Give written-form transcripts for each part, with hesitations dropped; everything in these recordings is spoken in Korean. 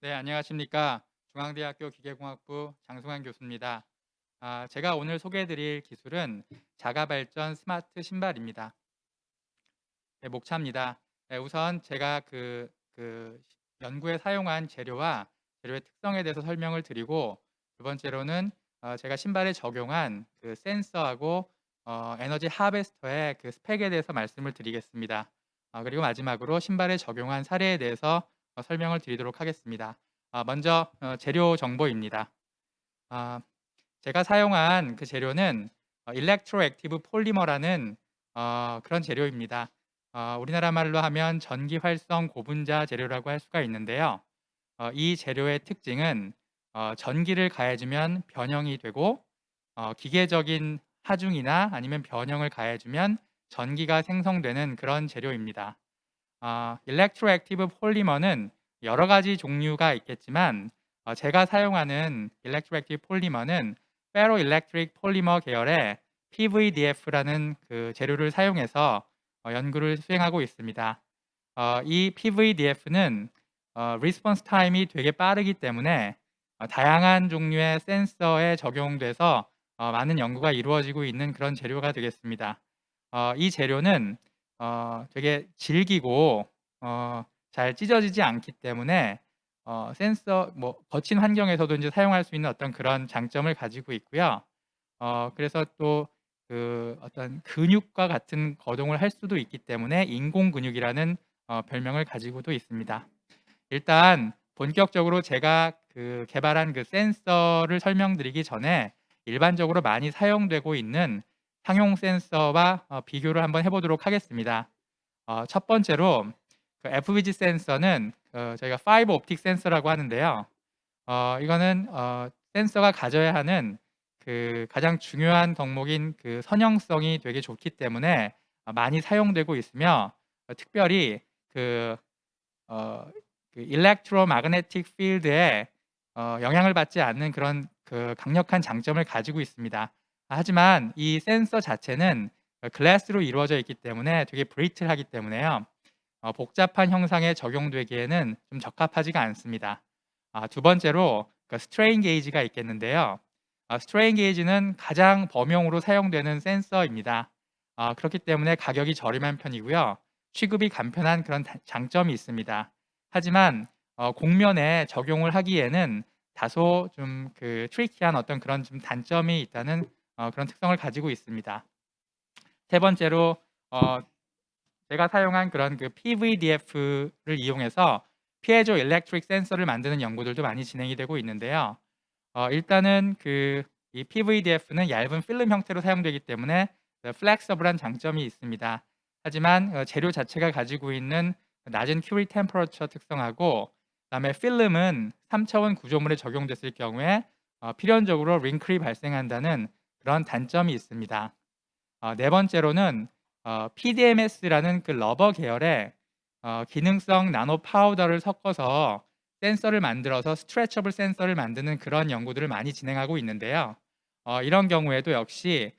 네, 안녕하십니까. 중앙대학교 기계공학부 장승환 교수입니다. 제가 오늘 소개해드릴 기술은 자가발전 스마트 신발입니다. 네, 목차입니다. 네, 우선 제가 그 연구에 사용한 재료와 재료의 특성에 대해서 설명을 드리고, 두 번째로는 제가 신발에 적용한 그 센서하고 에너지 하베스터의 그 스펙에 대해서 말씀을 드리겠습니다. 그리고 마지막으로 신발에 적용한 사례에 대해서 설명을 드리도록 하겠습니다. 먼저 재료 정보입니다. 아, 제가 사용한 그 재료는 일렉트로액티브 폴리머라는 그런 재료입니다. 우리나라 말로 하면 전기활성 고분자 재료라고 할 수가 있는데요. 이 재료의 특징은 전기를 가해주면 변형이 되고 기계적인 하중이나 아니면 변형을 가해주면 전기가 생성되는 그런 재료입니다. 일렉트로액티브 폴리머는 여러 가지 종류가 있겠지만 제가 사용하는 일렉트로액티브 폴리머는 페로 일렉트릭 폴리머 계열의 PVDF라는 그 재료를 사용해서 연구를 수행하고 있습니다. 이 PVDF는 리스폰스 타임이 되게 빠르기 때문에 다양한 종류의 센서에 적용돼서 많은 연구가 이루어지고 있는 그런 재료가 되겠습니다. 이 재료는 되게 질기고 잘 찢어지지 않기 때문에 센서 거친 환경에서도 이제 사용할 수 있는 어떤 그런 장점을 가지고 있고요. 그래서 또 그 어떤 근육과 같은 거동을 할 수도 있기 때문에 인공 근육이라는 별명을 가지고도 있습니다. 일단 본격적으로 제가 그 개발한 그 센서를 설명드리기 전에 일반적으로 많이 사용되고 있는 상용 센서와 비교를 한번 해보도록 하겠습니다. 첫 번째로 그 FVG 센서는 저희가 파이버 옵틱 센서라고 하는데요. 이거는 센서가 가져야 하는 그 가장 중요한 덕목인 그 선형성이 되게 좋기 때문에 많이 사용되고 있으며 특별히 그 어 그 일렉트로마그네틱 필드에 영향을 받지 않는 그런 그 강력한 장점을 가지고 있습니다. 하지만 이 센서 자체는 글라스로 이루어져 있기 때문에 되게 브리틀하기 때문에요. 복잡한 형상에 적용되기에는 좀 적합하지가 않습니다. 두 번째로 그 스트레인 게이지가 있겠는데요. 스트레인 게이지는 가장 범용으로 사용되는 센서입니다. 그렇기 때문에 가격이 저렴한 편이고요. 취급이 간편한 그런 장점이 있습니다. 하지만 공면에 적용을 하기에는 다소 좀 그 트리키한 어떤 그런 좀 단점이 있다는 그런 특성을 가지고 있습니다. 세 번째로 어, 제가 사용한 그런 그 PVDF를 이용해서 피에조 일렉트릭 센서를 만드는 연구들도 많이 진행이 되고 있는데요. 일단은 이 PVDF는 얇은 필름 형태로 사용되기 때문에 플렉서블한 장점이 있습니다. 하지만 재료 자체가 가지고 있는 낮은 큐리 템퍼러처 특성하고 그다음에 필름은 3차원 구조물에 적용됐을 경우에 필연적으로 링클이 발생한다는 그런 단점이 있습니다. 네 번째로는 PDMS라는 그 러버 계열의 기능성 나노 파우더를 섞어서 센서를 만들어서 스트레쳐블 센서를 만드는 그런 연구들을 많이 진행하고 있는데요. 이런 경우에도 역시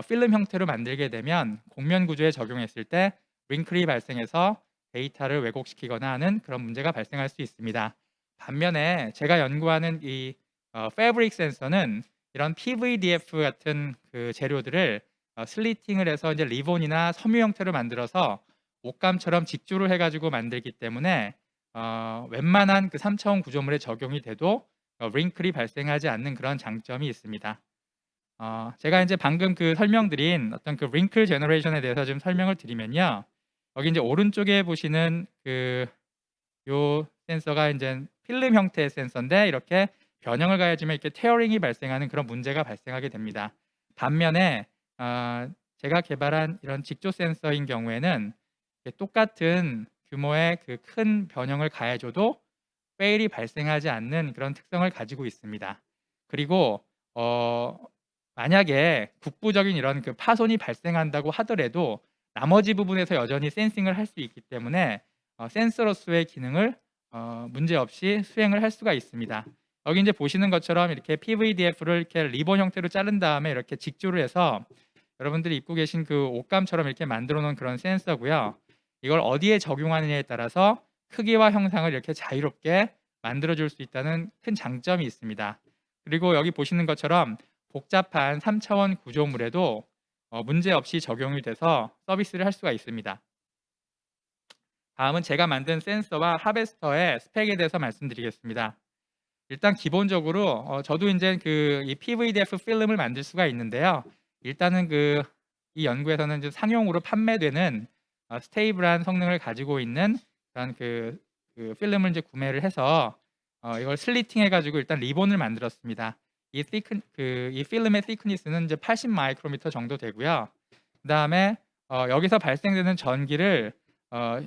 필름 형태로 만들게 되면 곡면 구조에 적용했을 때 링클이 발생해서 데이터를 왜곡시키거나 하는 그런 문제가 발생할 수 있습니다. 반면에 제가 연구하는 이 패브릭 센서는 이런 PVDF 같은 그 재료들을 슬리팅을 해서 이제 리본이나 섬유 형태로 만들어서 옷감처럼 직조를 해가지고 만들기 때문에 웬만한 그 3차원 구조물에 적용이 돼도 링클이 발생하지 않는 그런 장점이 있습니다. 제가 이제 방금 그 설명드린 어떤 그 링클 제너레이션에 대해서 좀 설명을 드리면요. 여기 이제 오른쪽에 보시는 그 요 센서가 이제 필름 형태의 센서인데 이렇게 변형을 가해주면 이렇게 테어링이 발생하는 그런 문제가 발생하게 됩니다. 반면에 제가 개발한 이런 직조 센서인 경우에는 똑같은 규모의 그 큰 변형을 가해줘도 페일이 발생하지 않는 그런 특성을 가지고 있습니다. 그리고 만약에 국부적인 이런 그 파손이 발생한다고 하더라도 나머지 부분에서 여전히 센싱을 할 수 있기 때문에 센서로서의 기능을 문제없이 수행을 할 수가 있습니다. 여기 이제 보시는 것처럼 이렇게 PVDF를 이렇게 리본 형태로 자른 다음에 이렇게 직조를 해서 여러분들이 입고 계신 그 옷감처럼 이렇게 만들어 놓은 그런 센서고요. 이걸 어디에 적용하느냐에 따라서 크기와 형상을 이렇게 자유롭게 만들어줄 수 있다는 큰 장점이 있습니다. 그리고 여기 보시는 것처럼 복잡한 3차원 구조물에도 문제없이 적용이 돼서 서비스를 할 수가 있습니다. 다음은 제가 만든 센서와 하베스터의 스펙에 대해서 말씀드리겠습니다. 일단 기본적으로 저도 이제 이 PVDF 필름을 만들 수가 있는데요. 일단은 이 연구에서는 이제 상용으로 판매되는 스테이블한 성능을 가지고 있는 그런 그 필름을 이제 구매를 해서 이걸 슬리팅 해가지고 일단 리본을 만들었습니다. 이 필름의 thickness는 이제 80 마이크로미터 정도 되고요. 그 다음에 여기서 발생되는 전기를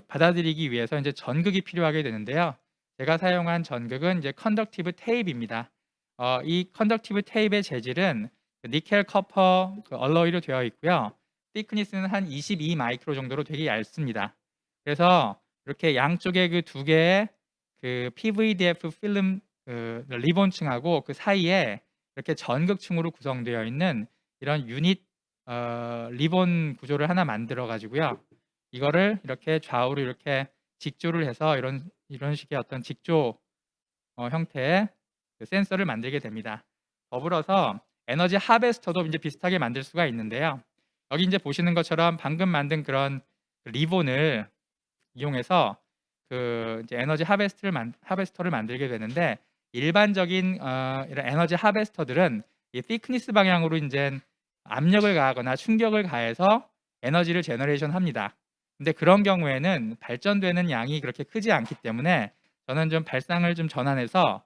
받아들이기 위해서 이제 전극이 필요하게 되는데요. 제가 사용한 전극은 이제 컨덕티브 테이프입니다. 이 컨덕티브 테이프의 재질은 니켈 커퍼 얼로이로 되어 있고요. thickness는 한 22 마이크로 정도로 되게 얇습니다. 그래서 이렇게 양쪽에 그 두 개의 그 PVDF 필름 리본층하고 그 사이에 이렇게 전극층으로 구성되어 있는 이런 유닛 리본 구조를 하나 만들어 가지고요. 이거를 이렇게 좌우로 이렇게 직조를 해서 이런 식의 어떤 직조 형태의 그 센서를 만들게 됩니다. 더불어서 에너지 하베스터도 이제 비슷하게 만들 수가 있는데요. 여기 이제 보시는 것처럼 방금 만든 그런 리본을 이용해서 이제 에너지 하베스터를 만들게 되는데 일반적인 이런 에너지 하베스터들은 이 thickness 방향으로 이제 압력을 가하거나 충격을 가해서 에너지를 제너레이션 합니다. 근데 그런 경우에는 발전되는 양이 그렇게 크지 않기 때문에 저는 좀 발상을 좀 전환해서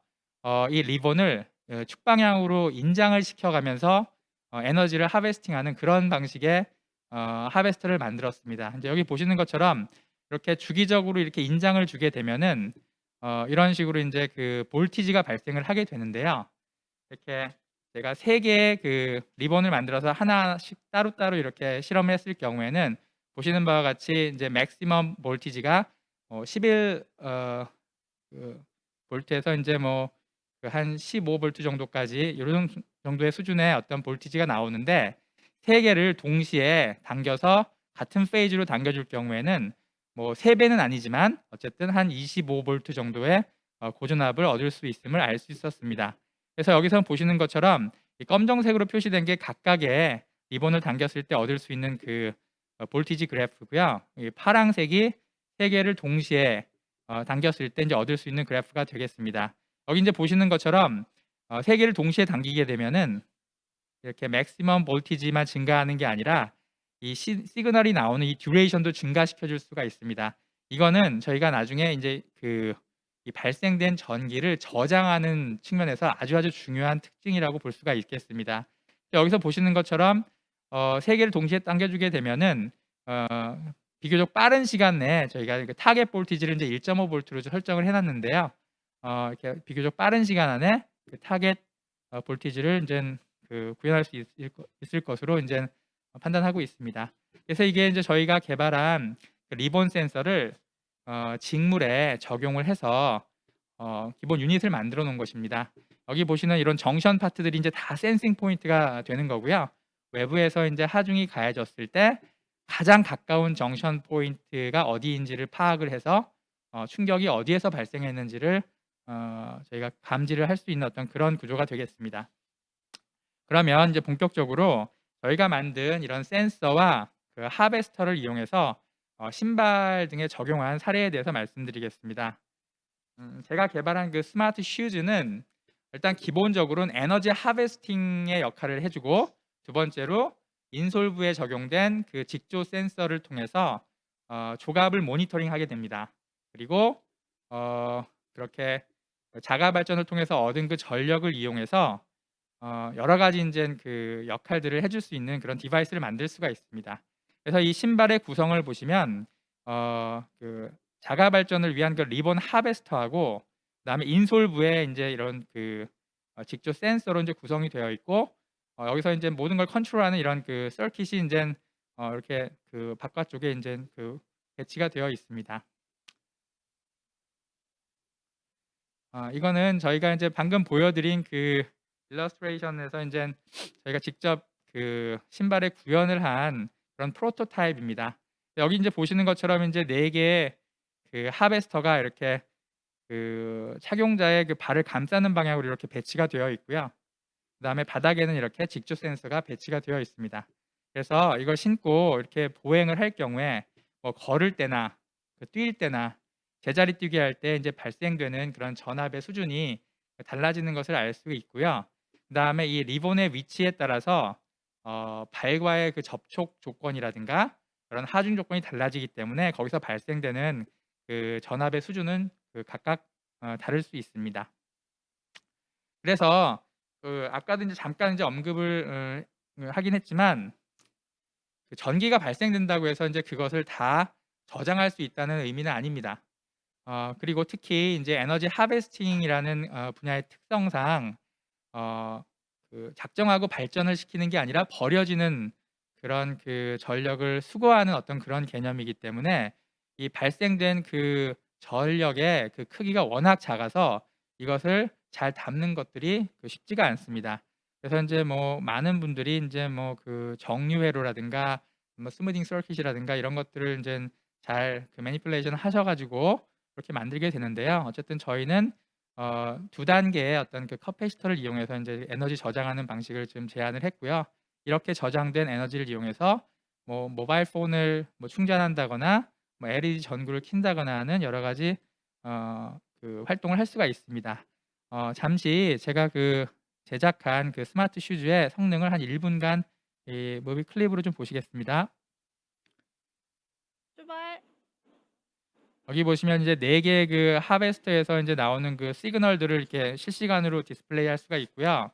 이 리본을 축방향으로 인장을 시켜가면서 에너지를 하베스팅하는 그런 방식의 하베스터를 만들었습니다. 이제 여기 보시는 것처럼 이렇게 주기적으로 이렇게 인장을 주게 되면은 이런 식으로 이제 그 볼티지가 발생을 하게 되는데요. 이렇게 제가 3개의 그 리본을 만들어서 하나씩 따로따로 이렇게 실험을 했을 경우에는 보시는 바와 같이 이제 맥시멈 볼티지가 11 볼트에서 이제 뭐 한 15볼트 정도까지 이런 정도의 수준의 어떤 볼티지가 나오는데 3개를 동시에 당겨서 같은 페이지로 당겨줄 경우에는 뭐 3배는 아니지만 어쨌든 한 25볼트 정도의 고전압을 얻을 수 있음을 알 수 있었습니다. 그래서 여기서 보시는 것처럼 이 검정색으로 표시된 게 각각의 리본을 당겼을 때 얻을 수 있는 그 볼티지 그래프고요. 이 파란색이 3개를 동시에 당겼을 때 이제 얻을 수 있는 그래프가 되겠습니다. 여기 이제 보시는 것처럼 3개를 동시에 당기게 되면은 이렇게 맥시멈 볼티지만 증가하는 게 아니라 이 시그널이 나오는 이 듀레이션도 증가시켜 줄 수가 있습니다. 이거는 저희가 나중에 이제 이 발생된 전기를 저장하는 측면에서 아주 중요한 특징이라고 볼 수가 있겠습니다. 여기서 보시는 것처럼 3개를 동시에 당겨주게 되면은 비교적 빠른 시간 내에 저희가 그 타겟 볼티지를 이제 1.5볼트로 설정을 해놨는데요. 이렇게 비교적 빠른 시간 안에 그 타겟 볼티지를 이제 구현할 수 있을 것으로 이제 판단하고 있습니다. 그래서 이게 이제 저희가 개발한 그 리본 센서를 직물에 적용을 해서 기본 유닛을 만들어 놓은 것입니다. 여기 보시는 이런 정션 파트들이 이제 다 센싱 포인트가 되는 거고요. 외부에서 이제 하중이 가해졌을 때 가장 가까운 정션 포인트가 어디인지를 파악을 해서 충격이 어디에서 발생했는지를 저희가 감지를 할 수 있는 어떤 그런 구조가 되겠습니다. 그러면 이제 본격적으로 저희가 만든 이런 센서와 그 하베스터를 이용해서 신발 등에 적용한 사례에 대해서 말씀드리겠습니다. 제가 개발한 그 스마트 슈즈는 일단 기본적으로는 에너지 하베스팅의 역할을 해주고 두 번째로 인솔부에 적용된 그 직조 센서를 통해서 조갑을 모니터링하게 됩니다. 그리고 그렇게 자가 발전을 통해서 얻은 그 전력을 이용해서 여러 가지 이제 그 역할들을 해줄 수 있는 그런 디바이스를 만들 수가 있습니다. 그래서 이 신발의 구성을 보시면 그 자가 발전을 위한 그 리본 하베스터하고 그다음에 인솔부에 이제 이런 그 직조 센서로 이제 구성이 되어 있고 여기서 이제 모든 걸 컨트롤하는 이런 그 서킷이 이제 이렇게 그 바깥쪽에 이제 그 배치가 되어 있습니다. 이거는 저희가 이제 방금 보여드린 그 일러스트레이션에서 이제 저희가 직접 그 신발에 구현을 한 그런 프로토타입입니다. 여기 이제 보시는 것처럼 이제 4개의 그 하베스터가 이렇게 그 착용자의 그 발을 감싸는 방향으로 이렇게 배치가 되어 있고요. 그다음에 바닥에는 이렇게 직조 센서가 배치가 되어 있습니다. 그래서 이걸 신고 이렇게 보행을 할 경우에 뭐 걸을 때나 뛸 때나 제자리 뛰기 할 때 이제 발생되는 그런 전압의 수준이 달라지는 것을 알 수 있고요. 그다음에 이 리본의 위치에 따라서 발과의 그 접촉 조건이라든가 그런 하중 조건이 달라지기 때문에 거기서 발생되는 그 전압의 수준은 각각 다를 수 있습니다. 그래서 아까도 이제 잠깐 이제 언급을 하긴 했지만 그 전기가 발생된다고 해서 이제 그것을 다 저장할 수 있다는 의미는 아닙니다. 그리고 특히 이제 에너지 하베스팅이라는 분야의 특성상 작정하고 발전을 시키는 게 아니라 버려지는 그런 그 전력을 수거하는 어떤 그런 개념이기 때문에 이 발생된 그 전력의 그 크기가 워낙 작아서 이것을 잘 담는 것들이 쉽지가 않습니다. 그래서 이제 뭐 많은 분들이 이제 뭐 그 정류회로라든가 뭐 스무딩 서킷이라든가 이런 것들을 이제 잘 매니플레이션 하셔가지고 그렇게 만들게 되는데요. 어쨌든 저희는 두 단계의 어떤 그 커패시터를 이용해서 이제 에너지 저장하는 방식을 지금 제안을 했고요. 이렇게 저장된 에너지를 이용해서 뭐 모바일 폰을 뭐 충전한다거나 뭐 LED 전구를 킨다거나 하는 여러 가지 그 활동을 할 수가 있습니다. 잠시 제가 그 제작한 그 스마트 슈즈의 성능을 한 1분간 이 무비 클립으로 좀 보시겠습니다. 출발. 여기 보시면 이제 4개의 그 하베스터에서 이제 나오는 그 시그널들을 이렇게 실시간으로 디스플레이할 수가 있고요.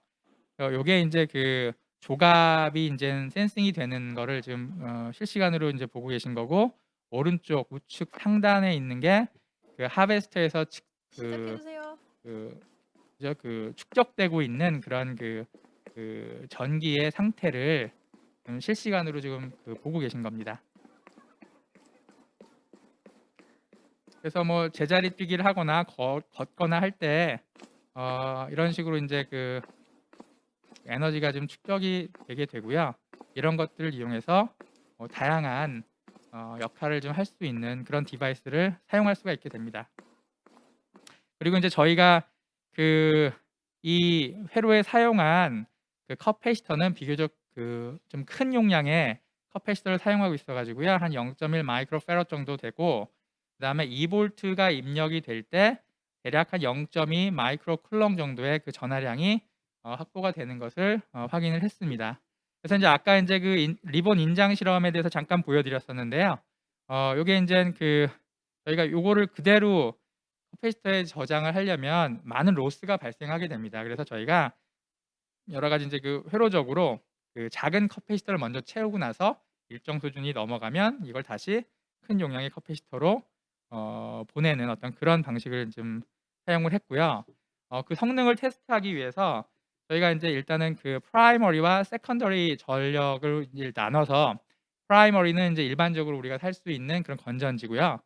요게 이제 그 조갑이 이제 센싱이 되는 거를 지금 실시간으로 이제 보고 계신 거고, 오른쪽 우측 상단에 있는 게 그 하베스터에서 시작해주세요. 그 축적되고 있는 그런 그 전기의 상태를 실시간으로 지금 보고 계신 겁니다. 그래서 뭐 제자리 뛰기를 하거나 걷거나 할 때 이런 식으로 이제 그 에너지가 좀 축적이 되게 되고요. 이런 것들을 이용해서 다양한 역할을 좀 할 수 있는 그런 디바이스를 사용할 수가 있게 됩니다. 그리고 이제 저희가 그 이 회로에 사용한 그 커패시터는 비교적 그 좀 큰 용량의 커패시터를 사용하고 있어가지고요. 한 0.1 마이크로페럿 정도 되고, 그다음에 2볼트가 입력이 될 때 대략 한 0.2 마이크로 쿨롱 정도의 그 전하량이 확보가 되는 것을 확인을 했습니다. 그래서 이제 아까 이제 그 리본 인장 실험에 대해서 잠깐 보여드렸었는데요. 요게 이제 그 저희가 요거를 그대로 커패시터에 저장을 하려면 많은 로스가 발생하게 됩니다. 그래서 저희가 여러 가지 이제 그 회로적으로 그 작은 커패시터를 먼저 채우고 나서 일정 수준이 넘어가면 이걸 다시 큰 용량의 커패시터로 보내는 어떤 그런 방식을 좀 사용을 했고요. 그 성능을 테스트하기 위해서 저희가 이제 일단은 그 프라이머리와 세컨더리 전력을 이제 나눠서, 프라이머리는 이제 일반적으로 우리가 살 수 있는 그런 건전지고요.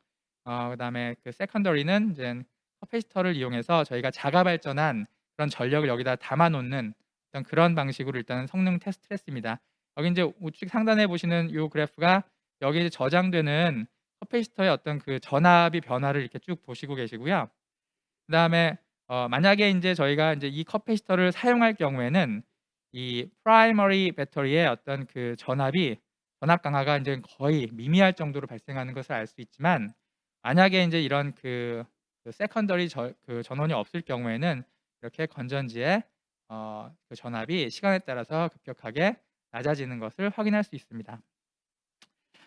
그다음에 그 세컨더리는 이제 커패시터를 이용해서 저희가 자가 발전한 그런 전력을 여기다 담아 놓는 어떤 그런 방식으로 일단은 성능 테스트를 했습니다. 여기 이제 우측 상단에 보시는 이 그래프가 여기에 저장되는 커패시터의 어떤 그 전압이 변화를 이렇게 쭉 보시고 계시고요. 그다음에 만약에 이제 저희가 이제 이 커패시터를 사용할 경우에는 이 프라이머리 배터리의 어떤 그 전압 강하가 이제 거의 미미할 정도로 발생하는 것을 알 수 있지만, 만약에 이제 이런 그 세컨더리 그 전원이 없을 경우에는 이렇게 건전지의 그 전압이 시간에 따라서 급격하게 낮아지는 것을 확인할 수 있습니다.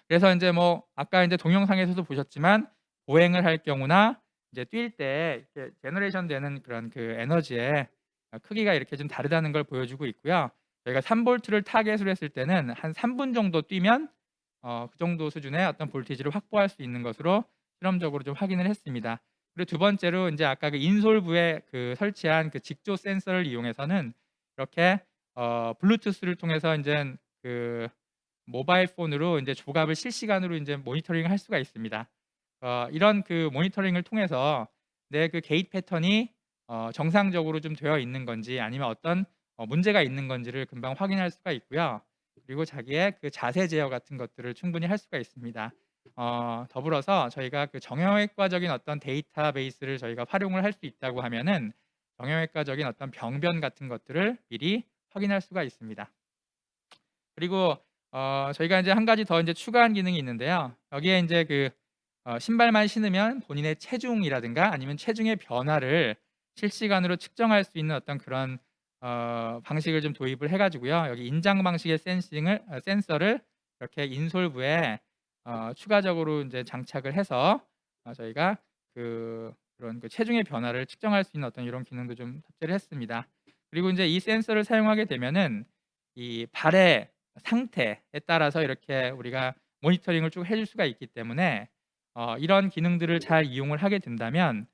그래서 이제 뭐 아까 이제 동영상에서도 보셨지만 보행을 할 경우나 이제 뛸 때 이렇게 제너레이션 되는 그런 그 에너지의 크기가 이렇게 좀 다르다는 걸 보여주고 있고요. 저희가 3볼트를 타겟으로 했을 때는 한 3분 정도 뛰면 그 정도 수준의 어떤 볼티지를 확보할 수 있는 것으로 실험적으로 좀 확인을 했습니다. 그리고 두 번째로 이제 아까 그 인솔부에 그 설치한 그 직조 센서를 이용해서는 이렇게 블루투스를 통해서 이제 그 모바일 폰으로 이제 조갑을 실시간으로 이제 모니터링을 할 수가 있습니다. 이런 그 모니터링을 통해서 내 그 게이트 패턴이 정상적으로 좀 되어 있는 건지 아니면 어떤 문제가 있는 건지를 금방 확인할 수가 있고요. 그리고 자기의 그 자세 제어 같은 것들을 충분히 할 수가 있습니다. 더불어서 저희가 그 정형외과적인 어떤 데이터베이스를 저희가 활용을 할 수 있다고 하면은 정형외과적인 어떤 병변 같은 것들을 미리 확인할 수가 있습니다. 그리고 저희가 이제 한 가지 더 이제 추가한 기능이 있는데요. 여기에 이제 그 신발만 신으면 본인의 체중이라든가 아니면 체중의 변화를 실시간으로 측정할 수 있는 어떤 그런 방식을 좀 도입을 해가지고요. 여기 인장 방식의 센서를 이렇게 인솔부에 추가적으로 이제 장착을 해서 저희가 그런 그 체중의 변화를 측정할 수 있는 어떤 이런 기능도 좀 탑재를 했습니다. 그리고 이제 이 센서를 사용하게 되면은 이 발의 상태에 따라서 이렇게 우리가 모니터링을 쭉 해줄 수가 있기 때문에 이런 기능들을 잘 이용을 하게 된다면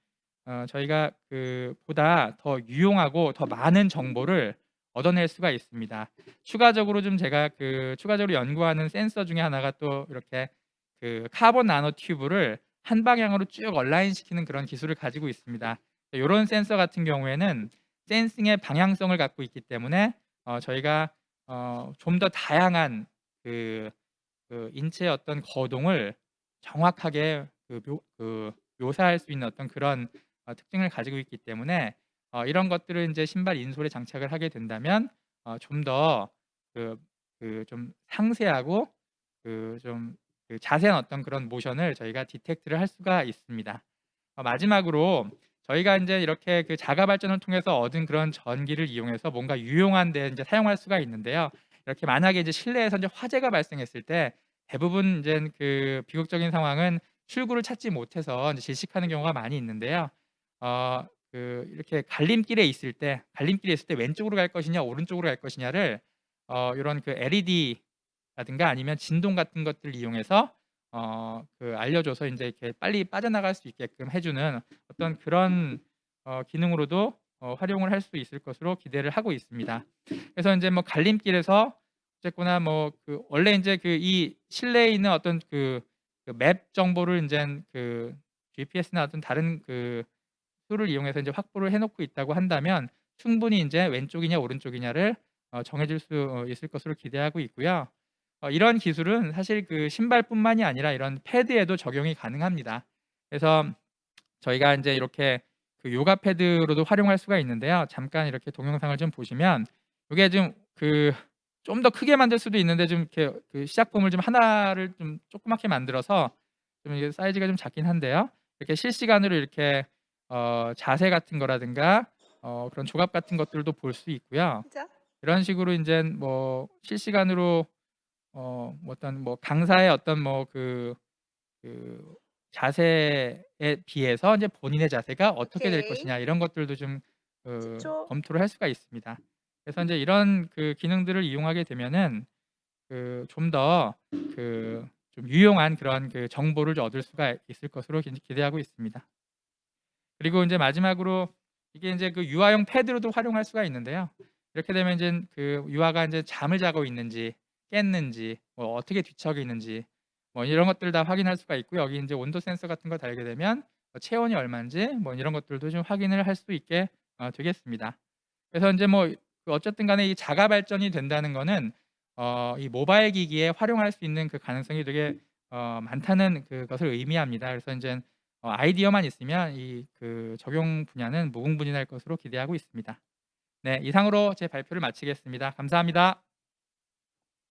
저희가 그 보다 더 유용하고 더 많은 정보를 얻어낼 수가 있습니다. 추가적으로 좀 제가 그 추가적으로 연구하는 센서 중에 하나가 또 이렇게 그 카본 나노 튜브를 한 방향으로 쭉 얼라인 시키는 그런 기술을 가지고 있습니다. 이런 센서 같은 경우에는 센싱의 방향성을 갖고 있기 때문에 저희가 좀 더 다양한 인체의 어떤 거동을 정확하게 묘사할 수 있는 어떤 그런 특징을 가지고 있기 때문에 이런 것들을 이제 신발 인솔에 장착을 하게 된다면 좀 더 좀 상세하고 좀 자세한 어떤 그런 모션을 저희가 디텍트를 할 수가 있습니다. 마지막으로 저희가 이제 이렇게 그 자가 발전을 통해서 얻은 그런 전기를 이용해서 뭔가 유용한 데 이제 사용할 수가 있는데요. 이렇게 만약에 이제 실내에서 이제 화재가 발생했을 때 대부분 이제 그 비극적인 상황은 출구를 찾지 못해서 이제 질식하는 경우가 많이 있는데요. 이렇게 갈림길에 있을 때 왼쪽으로 갈 것이냐 오른쪽으로 갈 것이냐를 이런 그 LED라든가 아니면 진동 같은 것들을 이용해서 알려줘서 이제 이렇게 빨리 빠져나갈 수 있게끔 해주는 어떤 그런 기능으로도 활용을 할 수 있을 것으로 기대를 하고 있습니다. 그래서 이제 뭐 갈림길에서 어쨌거나 뭐 원래 이제 이 실내에 있는 어떤 맵 정보를 이제 GPS나 어떤 다른 툴을 이용해서 이제 확보를 해놓고 있다고 한다면 충분히 이제 왼쪽이냐 오른쪽이냐를 정해질 수 있을 것으로 기대하고 있고요. 이런 기술은 사실 그 신발뿐만이 아니라 이런 패드에도 적용이 가능합니다. 그래서 저희가 이제 이렇게 요가 패드로도 활용할 수가 있는데요. 잠깐 이렇게 동영상을 좀 보시면 이게 좀 더 크게 만들 수도 있는데 좀 이렇게 시작품을 좀 하나를 좀 조그맣게 만들어서 좀 이게 사이즈가 좀 작긴 한데요. 이렇게 실시간으로 이렇게 자세 같은 거라든가 그런 조갑 같은 것들도 볼 수 있고요. 진짜? 이런 식으로 이제 뭐 실시간으로 뭐 어떤 뭐 강사의 어떤 그 자세에 비해서 이제 본인의 자세가 어떻게 될 오케이. 것이냐 이런 것들도 좀 10초. 검토를 할 수가 있습니다. 그래서 이제 이런 기능들을 이용하게 되면은 좀 더 좀 유용한 그런 정보를 얻을 수가 있을 것으로 기대하고 있습니다. 그리고 이제 마지막으로 이게 이제 유아용 패드로도 활용할 수가 있는데요. 이렇게 되면 이제 유아가 이제 잠을 자고 있는지 깼는지 뭐 어떻게 뒤척여 있는지 뭐 이런 것들 다 확인할 수가 있고요. 여기 이제 온도 센서 같은 거 달게 되면 체온이 얼마인지 뭐 이런 것들도 좀 확인을 할 수 있게 되겠습니다. 그래서 이제 뭐 어쨌든 간에 이 자가 발전이 된다는 거는 이 모바일 기기에 활용할 수 있는 가능성이 되게 많다는 그것을 의미합니다. 그래서 이제 아이디어만 있으면 이 적용 분야는 무궁무진할 것으로 기대하고 있습니다. 네, 이상으로 제 발표를 마치겠습니다. 감사합니다.